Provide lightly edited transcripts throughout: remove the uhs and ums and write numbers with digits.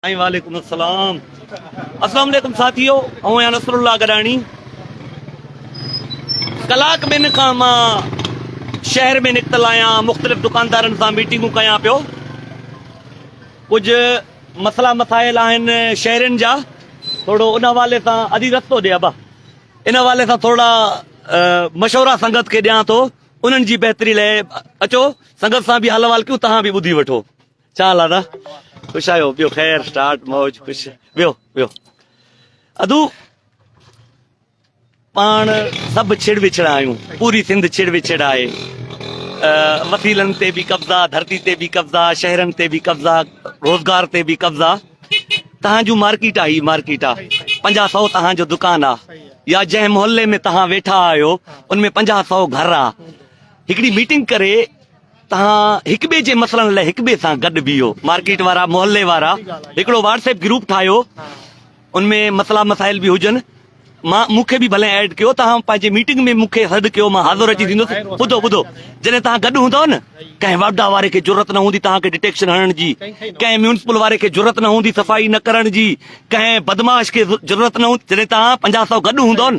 वालेकुम अस्सलाम। अस्सलाम वालेकुम साथियों, ऐं नसरुल्लाह गडानी। कलाक ॿिनि खां मां शहर में निकितल आहियां, मुख़्तलिफ़ दुकानदारनि सां मीटिंगूं कयां पियो। कुझु मसला मसाइल आहिनि शहरनि जा, थोरो उन हवाले सां अॼु रस्तो ॾे अबा, इन हवाले सां थोरा मशवरा संगत खे ॾियां थो, उन्हनि जी बहितरी लाइ। अचो संगत सां बि हल वाल कयूं, तव्हां बि ॿुधी वठो। छा हाल आहे दादा? ख़ुशि आहियो? ॿियो ख़ैर, स्टार्ट मौज ख़ुशि। वियो वियो अदू, पाण सभु छिड़ विछड़ आहियूं, पूरी सिंध छिड़ विछड़ आहे। वसीलनि ते बि कब्ज़ा, धरती ते बि कब्ज़ा, शहरनि ते बि कब्ज़ा, रोज़गार ते बि कब्ज़ा। तव्हांजो मार्केट आहे, ही मार्केट आहे, 50-100 तव्हांजो दुकान आहे, या जंहिं मोहल्ले में तव्हां वेठा आहियो उनमें 50-100 घर आहे। हिकिड़ी मीटिंग करे तव्हां हिक ॿिए जे मसलनि लाइ हिक ॿिए सां गॾु बीहो। मार्केट वारा, मोहल्ले वारा, हिकिड़ो व्हाट्सएप ग्रुप ठाहियो, उनमें मसला मसाइल बि हुजनि। मूंखे बि भले ऐड कयो, तव्हां पंहिंजे मीटिंग में मूंखे सॾु कयो, मां हाज़ुर अची थींदुसि। ॿुधो ॿुधो, जॾहिं तव्हां गॾु हूंदव न, कंहिं वापडा वारे खे ज़रूरत न हूंदी तव्हांखे डिटेक्शन हणण जी, कंहिं म्यूनिसिपल वारे खे ज़रूरत न हूंदी सफ़ाई न करण जी, कंहिं बदमाश खे ज़रूरत न हूंदी। जॾहिं तव्हां 50-100 गॾु हूंदव न,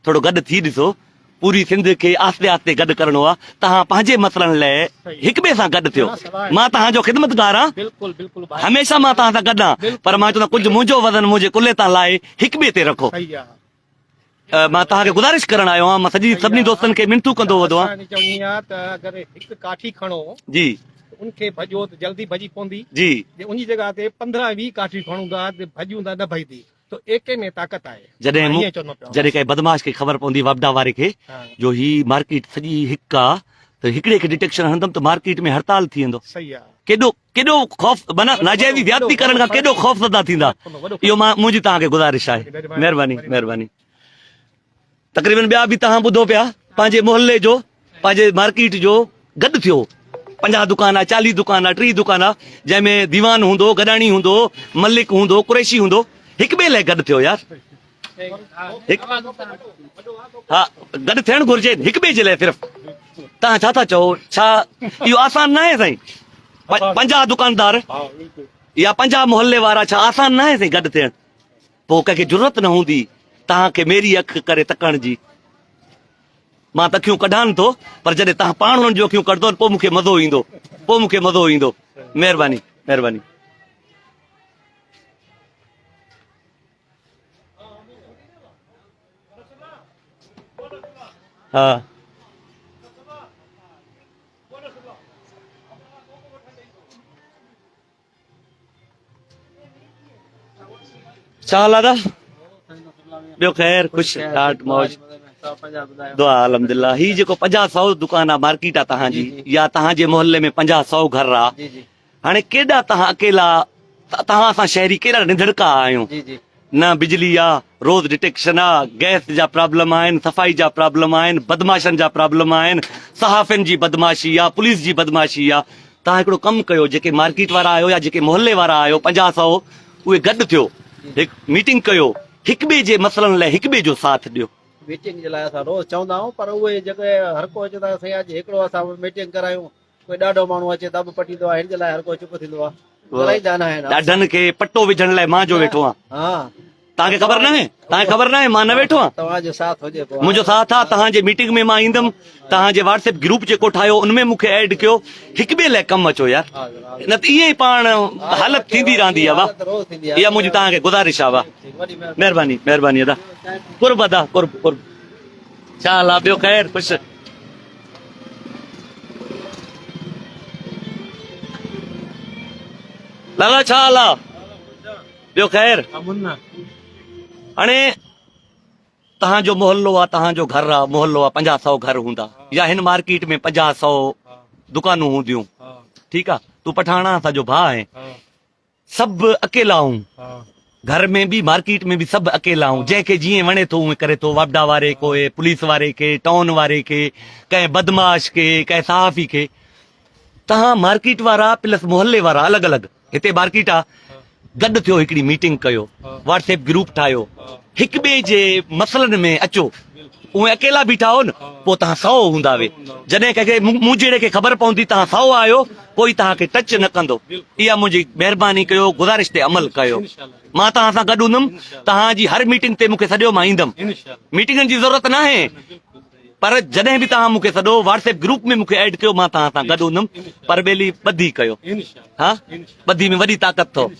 थोरो गॾु थी ॾिसो। पूरी सिंध खे आस्ते आस्ते गॾु करणो आहे। तव्हां पंहिंजे मसलनि लाइ हिक ॿिए सां गॾु थियो। मां तव्हांजो ख़िदमतगार आहियां, हमेशह मां तव्हां सां गॾु आहियां, पर मां चवंदो कुझु मुंहिंजो वज़न मुंहिंजे कुल्हे तां लाइ हिक ॿिए ते रखो। मां तव्हांखे गुज़ारिश करण आयो आहियां, मां सभिनी दोस्तनि खे मिनतू कंदो वधो आहियां। हिकु काठी खणो जी, उनखे भॼो त जल्दी भॼी पवंदी जी, उन जगह ते 15-20 काठी खणूं था भॼूं था न भॼदी। तो एके में ताक़त आहे। जॾहिं कंहिं बदमाश खे ख़बर पवंदी, वापडा वारे खे, जो ही मार्केट सॼी हिक आहे, त हिकिड़े खे डिटेक्शन हणंदमि त मार्केट में हड़ताल थी वेंदो। सही आहे। केॾो केॾो ख़ौफ़, माना नाजाइज़ी ज्यादती करण खां केॾो ख़ौफ़ज़दा थींदा। इहो मुंहिंजी तव्हांखे गुज़ारिश आहे। महिरबानी महिरबानी। तक़रीबन ॿिया बि तव्हां ॿुधो पिया, पंहिंजे मोहल्ले जो, पंहिंजे मार्केट जो गॾु थियो। 50 दुकान आहे, 40 दुकान आहे, 30 दुकान आहे, जंहिंमें दीवान हूंदो, गडाणी हूंदो, मलिक हूंदो, कुरैशी हूंदो, हिक ॿिए लाइ गॾु थियो यार। हा, गॾु थियणु घुरिजे हिक ॿिए जे लाइ। सिर्फ़ तव्हां छा था चओ? छा इहो आसान न आहे साईं? 50 दुकानदार या 50 मोहल्ले वारा, छा आसान न आहे साईं गॾु थियणु? पोइ कंहिंखे ज़रूरत न हूंदी तव्हांखे मेरी अख करे तकण जी। मां त अखियूं कढान थो, पर जॾहिं तव्हां पाण हुननि जो अखियूं कढंदो, पोइ मूंखे मज़ो ईंदो, पोइ मूंखे मज़ो ईंदो। महिरबानी महिरबानी। हा, छा हाल आहे दादा? ॿियो ख़ैर, ख़ुशि, ॾाढ मौज, दुआ अल्हम्दुलिल्लाह। ही जेको 50-100 दुकान आहे, मार्केट आहे तव्हांजी, या तव्हांजे मोहल्ले में 50-100 घर आहे, हाणे केॾा तव्हां अकेला, तव्हां असां शहरी केॾा निंधड़का आहियूं। न बिजली आहे, रोज़ डिटेक्शन आहे, गैस जा प्रॉब्लम आहिनि, सफ़ाई जा प्रॉब्लम आहिनि, बदमाशनि जा प्रॉब्लम आहिनि, सहाफ़ियुनि जी बदमाशी आहे, पुलिस जी बदमाशी आहे। तव्हां हिकिड़ो कमु कयो, जेके मार्केट वारा आहियो या जेके मोहल्ले वारा आहियो 50-100, उहे गॾु थियो, हिकु मीटिंग कयो, हिक ॿिए जे मसलनि लाइ हिक ॿिए जो साथ ॾियो। मीटिंग जे लाइ असां रोज़ चवंदा आहियूं, पर उहे जेके हर को अचे था साईं, अॼु हिकिड़ो असां मीटिंग करायूं, कोई ॾाढो माण्हू अचे दॿ पटींदो आहे, हिन जे लाइ हर को चुप थींदो आहे। ॾाढनि खे पटो विझण लाइ मां जो वेठो आहियां। तव्हांखे ख़बर न आहे? तव्हांखे ख़बर न आहे मां न वेठो आहियां? तव्हांजो साथ हुजे, मुंहिंजो साथ आहे। तव्हांजे मीटिंग में मां ईंदुमि, तव्हांजे व्हाट्सएप ग्रुप जेको ठाहियो उनमें मूंखे ऐड कयो, हिक ॿिए लाइ कमु अचो यार। न त ईअं ई पाण हालत थींदी रहंदी आहे। वाह, इहा मुंहिंजी तव्हांखे गुज़ारिश आहे। वाह, महिरबानी महिरबानी अदा। कुर्ब अदा, कुर्ब कुर्ब। छा हाल आहे? ॿियो ख़ैर, ख़ुशि। लाला छा हाल आहे? ॿियो ख़ैर। हाणे तव्हांजो मोहल्लो आहे, तव्हांजो घर आहे, मोहल्लो आहे, 50-100 घर हूंदा, या हिन मार्केट में 50-100 दुकानूं हूंदियूं। ठीकु आहे, तूं पठाणा असांजो भाउ आहे, सभु अकेला आहियूं, घर में बि मार्केट में बि सभु अकेला आहियूं, जंहिंखे जीअं वणे थो उहे करे थो। वापडा वारे कोई पुलिस वारे खे, टाउन वारे खे, कंहिं बदमाश खे, कंहिं सहाफ़ी खे। तव्हां मार्केट वारा प्लस मोहल्ले वारा अलॻि अलॻि, हिते मार्केट आहे, गॾु थियो, हिकिड़ी मीटिंग कयो, व्हाट्सएप ग्रुप ठाहियो, हिक ॿिए जे मसलनि में अचो। उहे अकेला बीठा हो न पोइ तव्हां 100 हूंदा वे जॾहिं कंहिंखे मूं जहिड़े खे ख़बर पवंदी तव्हां 100 आहियो कोई तव्हांखे टच न कंदो इहा मुंहिंजी महिरबानी कयो गुज़ारिश ते अमल कयो मां तव्हां सां गॾु हूंदुमि तव्हांजी हर मीटिंग ते मूंखे सॼो मां ईंदुमि मीटिंगनि जी ज़रूरत न आहे पर जॾहिं बि तव्हां मूंखे सॼो व्हाट्सएप ग्रुप में मूंखे ऐड कयो मां तव्हां सां गॾु हूंदुमि पर ॿेली ॿधी कयो हा ॿधी में वॾी ताक़त अथव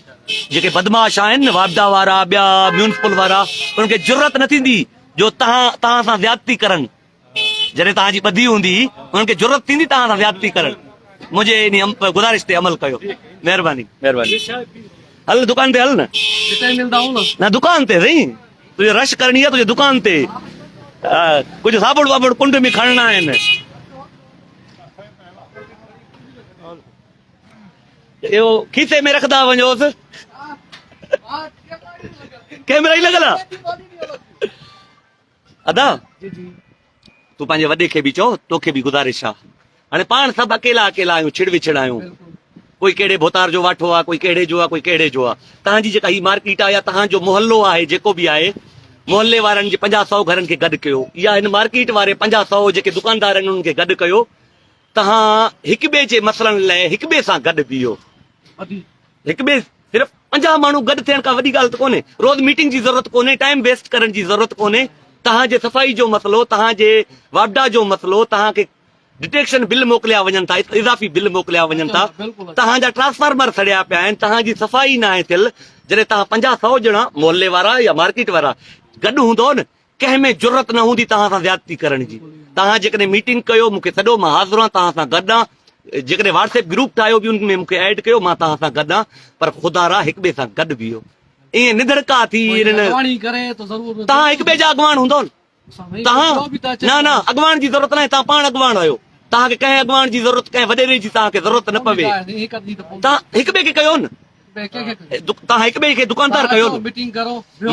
जेके बदमाश आहिनि वापदा वारा ॿिया म्यूनिसिपल वारा उन्हनि खे ज़रूरत न थींदी जो तव्हां सां ज़्यादती करनि जॾहिं तव्हांजी ॿधी हूंदी उन्हनि खे ज़रूरत थींदी तव्हां सां ज़्यादती करनि मुंहिंजे इन गुज़ारिश ते अमल कयो महिरबानी महिरबानी हल दुकान ते हल न दुकान ते सही तुझे रश करणी आहे तुझे दुकान ते कुछ साबुण वाबुण कुंड में खणना आहिनि इहो खीसे में रखंदा वञोसि कैमरा ई लॻल आहे अदा तूं पंहिंजे वॾे खे बि चओ तोखे बि गुज़ारिश आहे हाणे पाण सभु अकेला अकेला आहियूं छिड़ विछड़ आहियूं कोई कहिड़े भोतार जो वाठो आहे कोई कहिड़े जो आहे कोई कहिड़े जो आहे तव्हांजी जेका ही मार्केट आहे या तव्हांजो मोहल्लो आहे जेको बि आहे मोहल्ले वारनि जे 50-100 घरनि खे गॾु कयो या हिन मार्केट वारे 50-100 जेके दुकानदार आहिनि उन्हनि खे गॾु कयो तव्हां हिक ॿिए जे मसलनि लाइ हिक ॿिए सां गॾु बीहो हिक ॿिए सिर्फ़ु 50 माण्हू गॾु थियण खां वॾी ॻाल्हि त कोन्हे रोज़ मीटिंग जी ज़रूरत कोन्हे टाइम वेस्ट करण जी ज़रूरत कोन्हे तव्हांजे सफ़ाई जो मसलो तव्हांजे वापडा जो मसलो तव्हांखे डिटेक्शन बिल मोकिलिया वञनि था इज़ाफ़ी बिल मोकिलिया वञनि था तव्हांजा ट्रांसफार्मर सड़िया पिया आहिनि तव्हांजी सफ़ाई न आहे थियल जॾहिं तव्हां 50-100 ॼणा मोहल्ले वारा या मार्केट वारा गॾु हूंदो न कंहिंमें ज़रूरत न हूंदी तव्हां सां ज़्यादती करण जी तव्हां जेकॾहिं मीटिंग कयो मूंखे सॼो मां हाज़िर आहियां तव्हां सां गॾु आहियां जेकॾहिं व्हाट्सएप ग्रुप ठाहियो बि उनमें मूंखे ऐड कयो मां तव्हां सां गॾु आहियां पर ख़ुदा हिक ॿिए सां गॾु बीहो ईअं निधड़का थी तव्हां हिक ॿिए जा अॻवान हूंदो न तव्हां न अॻवान जी ज़रूरत न आहे तव्हां पाण अॻवान आहियो तव्हांखे कंहिं अॻवान जी ज़रूरत कंहिं वॾेरे जी तव्हांखे ज़रूरत न पवे तव्हां हिक ॿिए खे कयो न तव्हां हिक ॿिए खे दुकानदार कयो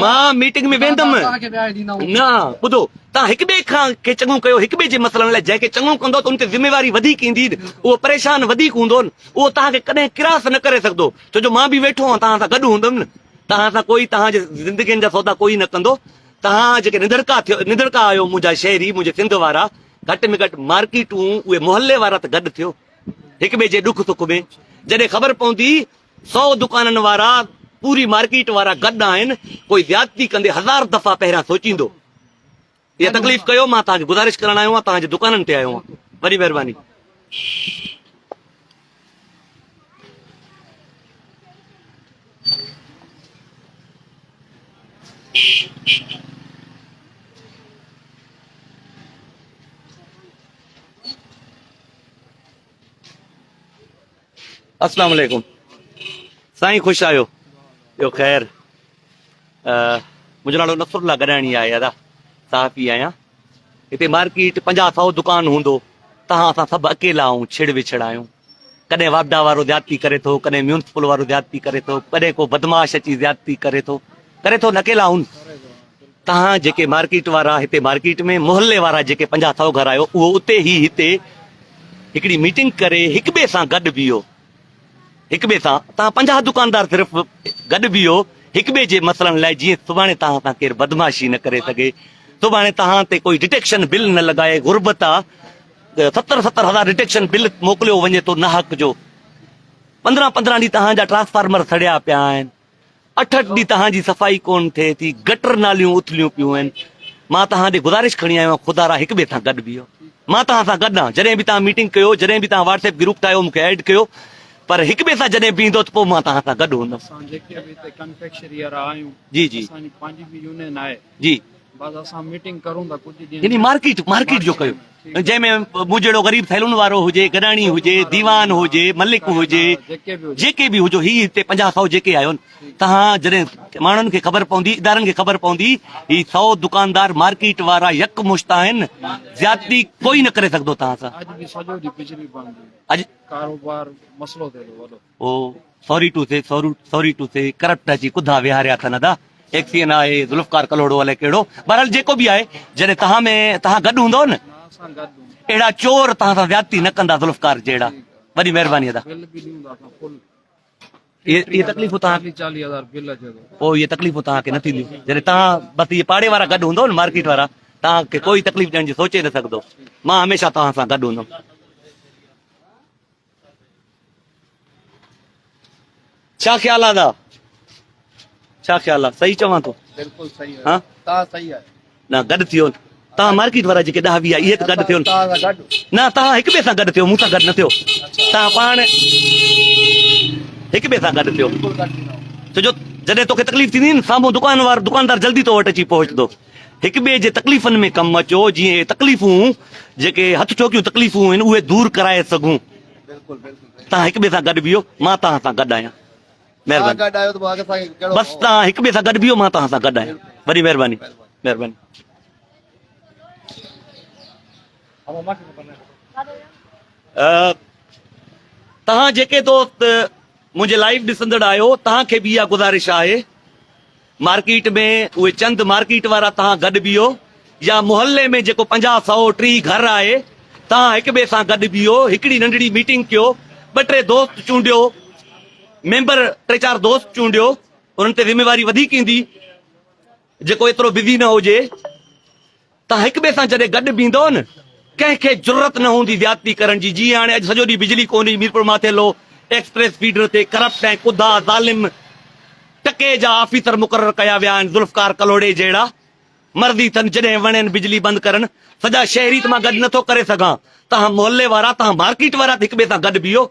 मां मीटिंग में वेंदुमि न ॿुधो तव्हां हिक ॿिए खां खे चङो कयो हिक ॿिए जे मसलनि लाइ जंहिंखे चङो कंदो त उन ते ज़िम्मेवारी वधीक ईंदी उहो परेशान वधीक हूंदो उहो तव्हांखे कॾहिं किरास न करे सघंदो छो जो मां बि वेठो आहियां तव्हां सां गॾु हूंदुमि न तव्हां सां कोई तव्हांजे ज़िंदगीनि जा सौदा कोई न कंदो तव्हां जेके निधड़का आहियो मुंहिंजा शहरी मुंहिंजे सिंध वारा घटि में घटि मार्केटूं उहे मोहल्ले वारा त गॾु थियो हिक ॿिए जे ॾुख सुख में जॾहिं ख़बर पवंदी 100 दुकाननि वारा पूरी मार्केट वारा गॾु आहिनि कोई ज़्यादती कंदे 1000 दफ़ा पहिरियां सोचींदो इहा तकलीफ़ कयो मां तव्हांखे गुज़ारिश करण आयो आहियां तव्हांजे दुकाननि ते आयो आहियां वॾी महिरबानी अस्सलाम वालेकुम साईं ख़ुशि आहियो ॿियो ख़ैर मुंहिंजो नालो नसरुल्ला गॾाणी आहे दादा साफ़ी आहियां हिते मार्केट 50-100 दुकान हूंदो तव्हां असां सभु अकेला आहियूं छिड़ विछड़ आहियूं कॾहिं वापडा वारो ज़्यादती करे थो कॾहिं म्यूनिसिपल वारो ज़्यादती करे थो कॾहिं को बदमाश अची ज़्यादती करे थो न अकेला आहियूं तव्हां जेके मार्केट वारा हिते मार्केट में मोहल्ले वारा जेके 50-100 घर आहियो उहो उते ई हिते हिकिड़ी मीटिंग करे हिक ॿिए सां गॾु बीहो हिक ॿिए सां तव्हां 50 दुकानदार सिर्फ़ु गॾु बीहो हिक ॿिए जे मसलनि लाइ जीअं सुभाणे तव्हां सां केरु बदमाशी न करे सघे सुभाणे तव्हां ते कोई डिटेक्शन बिल न लॻाए गुरबत आहे 70,000 डिटेक्शन बिल मोकिलियो वञे थो न हक़ जो 15-15 ॾींहं तव्हांजा ट्रांसफार्मर सड़िया पिया आहिनि 8 ॾींहं तव्हांजी सफ़ाई कोन थिए थी गटर नालियूं उथलियूं पियूं आहिनि मां तव्हां ॾे गुज़ारिश खणी आयो आहियां ख़ुदा हिक ॿिए सां गॾु बीहो मां तव्हां सां गॾु आहियां जॾहिं बि तव्हां मीटिंग कयो जॾहिं बि तव्हां व्हाट्सएप ग्रुप ठाहियो मूंखे ऐड कयो पर हिक ॿिए सां जॾहिं बीहंदो त पोइ मां तव्हां सां गॾु हूंदुमि जी जी जी मीटिंग करूं था कुछ मार्केट जो कयो जंहिंमें मूं जहिड़ो ग़रीब थैलुनि वारो हुजे गॾाणी हुजे दीवान हुजे मलिक हुजे जेके बि हुजो ही हिते 50-100 जेके आहियो तव्हां जॾहिं माण्हुनि खे ख़बर पवंदी इदारनि खे ख़बर पवंदी ही 100 दुकानदार मार्केट वारा यकमुश्त आहिनि ज़्यादती कोई न करे सघंदो तव्हां सां अॼु कारोबार मसलो थिए थो ओ सॉरी टू से करप्ट अची कुधा विहारिया अथनि अदा एक्सियन आहे ज़ुल्फ़कार कलोड़ो अलाए कहिड़ो बहरहाल जेको बि आहे जॾहिं तव्हां गॾु हूंदो न अहिड़ा चोर तव्हां सां ज़्यादती न कंदा ज़ुल्फ़कार जहिड़ा वॾी महिरबानी अदा ये तकलीफ़ूं तव्हांखे 40,000 बिल अचे थो पोइ इहे तकलीफ़ूं तव्हांखे न थींदियूं जॾहिं तव्हां बसि इहे पाड़े वारा गॾु हूंदो न मार्केट वारा तव्हांखे कोई तकलीफ़ ॾियण जी सोचे न सघंदो। मां हमेशह तव्हां सां गॾु हूंदुमि। छा ख़्यालु आहे दादा? छा ख़्यालु आहे? सही चवां थो? बिल्कुलु सही हा तव्हां सही आहे। न गॾु थियो। तव्हां मार्केट वारा जेके 10-20 इहे त गॾु थियो न। तव्हां हिक ॿिए सां गॾु थियो, मूं सां गॾु न थियो। तव्हां पाण हिक ॿिए सां गॾु थियो। छो जो जॾहिं तोखे तकलीफ़ थींदी न, साम्हूं दुकानदार जल्दी तो वटि अची पहुचंदो। हिक ॿिए जे तकलीफ़ुनि में कमु अचो, जीअं तकलीफ़ूं जेके हथ ठोकियूं तकलीफ़ूं आहिनि उहे दूरि कराए सघूं। तव्हां हिक ॿिए सां गॾु बीहो, मां तव्हां सां गॾु आहियां। महिरबानी। बसि तव्हां हिक ॿिए सां गॾु बीहो, मां तव्हां सां गॾु आहियां। वॾी महिरबानी। महिरबानी। तव्हां जेके दोस्त मुंहिंजे लाइव ॾिसंदड़ आहियो, तव्हांखे बि इहा गुज़ारिश आहे, मार्केट में उहे चंद मार्केट वारा तव्हां गॾु बीहो, या मुहल्ले में जेको 50-100-30 घर आहे, तव्हां हिक ॿिए सां गॾु बीहो। हिकिड़ी नंढड़ी मीटिंग कयो, 2-3 दोस्त चूंडियो, मेंबर 3-4 दोस्त चूंडियो, उन्हनि ते ज़िम्मेवारी वधीक ईंदी। जेको एतिरो बिज़ी न हुजे, तव्हां हिक ॿिए सां जॾहिं गॾु बीहंदो न, कंहिंखे ज़रूरत न हूंदी ज्यादती करण जी। जीअं हाणे अॼु सॼो ॾींहुं बिजली कोन्हे, मीरपुर माथे लो एक्सप्रेस फीडर ते करप्ट ऐं कुदा ज़ालिम टके जा ऑफिसर मुक़रर कया विया आहिनि, ज़ुल्फ़कार कलोड़े जहिड़ा। मर्ज़ी अथनि जॾहिं वणनि बिजली बंदि करनि। सॼा शहरी त मां गॾु नथो करे सघां। तव्हां मोहल्ले वारा, तव्हां मार्केट वारा हिक ॿिए सां गॾु बीहो।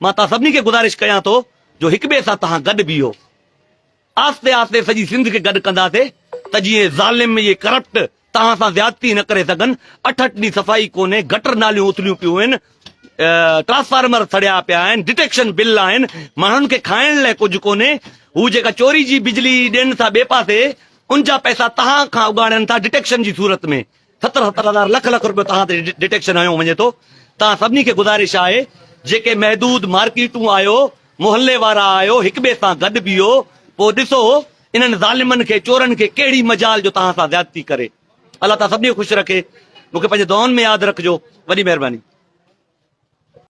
मां तव्हां सभिनी खे गुज़ारिश कयां थो जो हिक ॿिए सां तव्हां गॾु बीहो। आस्ते आस्ते सॼी सिंध खे गॾु कंदासीं त जीअं ज़ालिम इहे करप्ट तव्हां सां ज्यादती न करे सघनि। 8 ॾींहं सफ़ाई कोन्हे, गटर नालियूं उथलियूं पियूं आहिनि, ट्रांसफार्मर सड़िया पिया आहिनि, डिटेक्शन बिल आहिनि, माण्हुनि खे खाइण लाइ कुझु कोन्हे। हू जेका चोरी जी बिजली ॾियनि था ॿिए पासे, उन जा पैसा तव्हां खां उगाड़नि था डिटेक्शन जी सूरत में। 70-70 लख रुपयो तव्हां ते डिटेक्शन हयो वञे थो। तव्हां सभिनी खे गुज़ारिश आहे, जेके महदूद मार्केटूं आहियो, मुहल्ले वारा आहियो, हिक ॿिए सां गॾु बीहो। पोइ ॾिसो इन्हनि ज़ालिमनि खे, चोरनि खे कहिड़ी मजाल जो तव्हां सां ज्यादती करे। अल्लाह ताला सभिनी खे ख़ुशि रखे। मूंखे पंहिंजे दुआउनि में यादि रखिजो। वॾी महिरबानी।